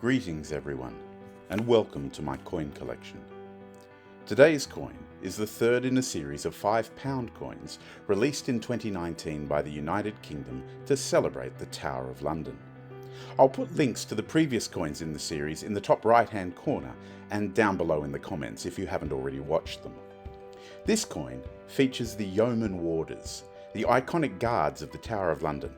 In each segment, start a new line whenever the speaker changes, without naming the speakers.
Greetings everyone, and welcome to my coin collection. Today's coin is the third in a series of £5 coins released in 2019 by the United Kingdom to celebrate the Tower of London. I'll put links to the previous coins in the series in the top right hand corner and down below in the comments if you haven't already watched them. This coin features the Yeomen Warders, the iconic guards of the Tower of London.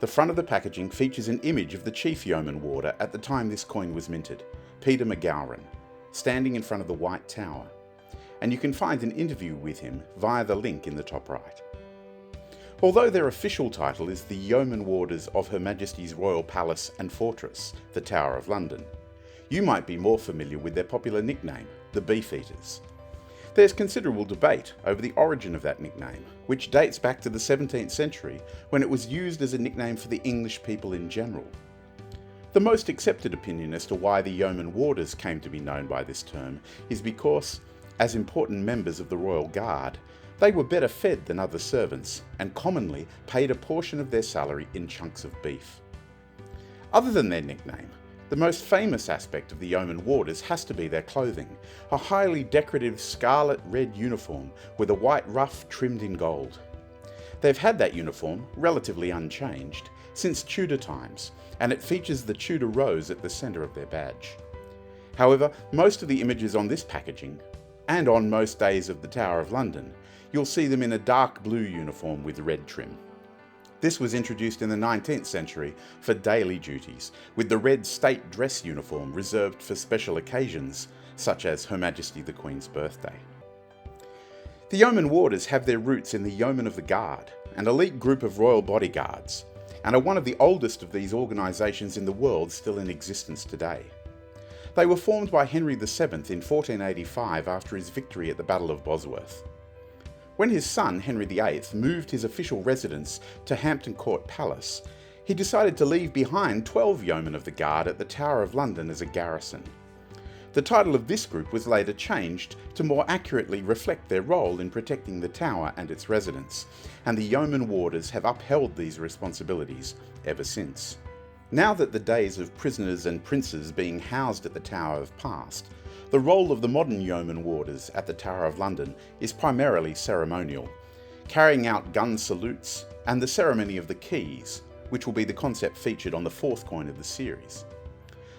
The front of the packaging features an image of the chief Yeoman Warder at the time this coin was minted, Peter McGowran, standing in front of the White Tower, and you can find an interview with him via the link in the top right. Although their official title is the Yeoman Warders of Her Majesty's Royal Palace and Fortress, the Tower of London, you might be more familiar with their popular nickname, the Beefeaters. There's considerable debate over the origin of that nickname, which dates back to the 17th century when it was used as a nickname for the English people in general. The most accepted opinion as to why the Yeoman Warders came to be known by this term is because, as important members of the Royal Guard, they were better fed than other servants and commonly paid a portion of their salary in chunks of beef. Other than their nickname, the most famous aspect of the Yeoman Warders has to be their clothing, a highly decorative scarlet red uniform with a white ruff trimmed in gold. They've had that uniform, relatively unchanged, since Tudor times, and it features the Tudor rose at the centre of their badge. However, most of the images on this packaging, and on most days of the Tower of London, you'll see them in a dark blue uniform with red trim. This was introduced in the 19th century for daily duties, with the red state dress uniform reserved for special occasions, such as Her Majesty the Queen's birthday. The Yeoman Warders have their roots in the Yeomen of the Guard, an elite group of royal bodyguards, and are one of the oldest of these organisations in the world still in existence today. They were formed by Henry VII in 1485 after his victory at the Battle of Bosworth. When his son, Henry VIII, moved his official residence to Hampton Court Palace, he decided to leave behind 12 Yeomen of the Guard at the Tower of London as a garrison. The title of this group was later changed to more accurately reflect their role in protecting the Tower and its residents, and the Yeoman Warders have upheld these responsibilities ever since. Now that the days of prisoners and princes being housed at the Tower have passed, the role of the modern Yeoman Warders at the Tower of London is primarily ceremonial, carrying out gun salutes and the ceremony of the keys, which will be the concept featured on the fourth coin of the series.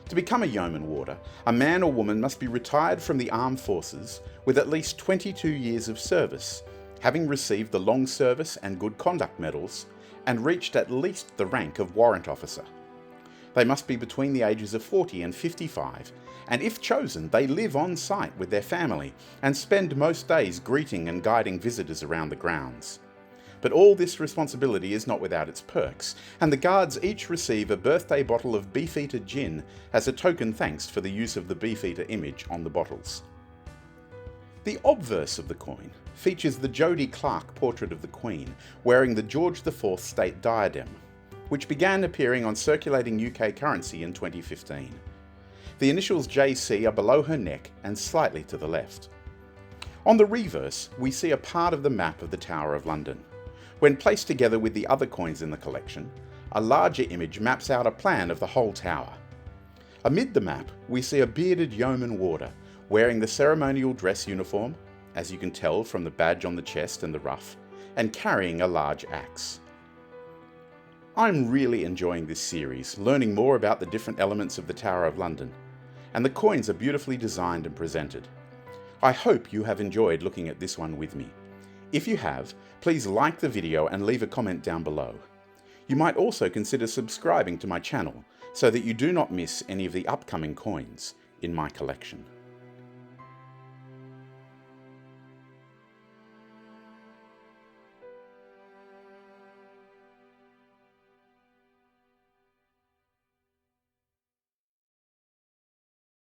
To become a Yeoman Warder, a man or woman must be retired from the armed forces with at least 22 years of service, having received the Long Service and Good Conduct medals, and reached at least the rank of Warrant Officer. They must be between the ages of 40 and 55, and if chosen, they live on site with their family and spend most days greeting and guiding visitors around the grounds. But all this responsibility is not without its perks, and the guards each receive a birthday bottle of Beefeater gin as a token thanks for the use of the Beefeater image on the bottles. The obverse of the coin features the Jodie Clark portrait of the Queen wearing the George IV state diadem, which began appearing on circulating UK currency in 2015. The initials JC are below her neck and slightly to the left. On the reverse, we see a part of the map of the Tower of London. When placed together with the other coins in the collection, a larger image maps out a plan of the whole tower. Amid the map, we see a bearded Yeoman Warder wearing the ceremonial dress uniform, as you can tell from the badge on the chest and the ruff, and carrying a large axe. I'm really enjoying this series, learning more about the different elements of the Tower of London, and the coins are beautifully designed and presented. I hope you have enjoyed looking at this one with me. If you have, please like the video and leave a comment down below. You might also consider subscribing to my channel so that you do not miss any of the upcoming coins in my collection.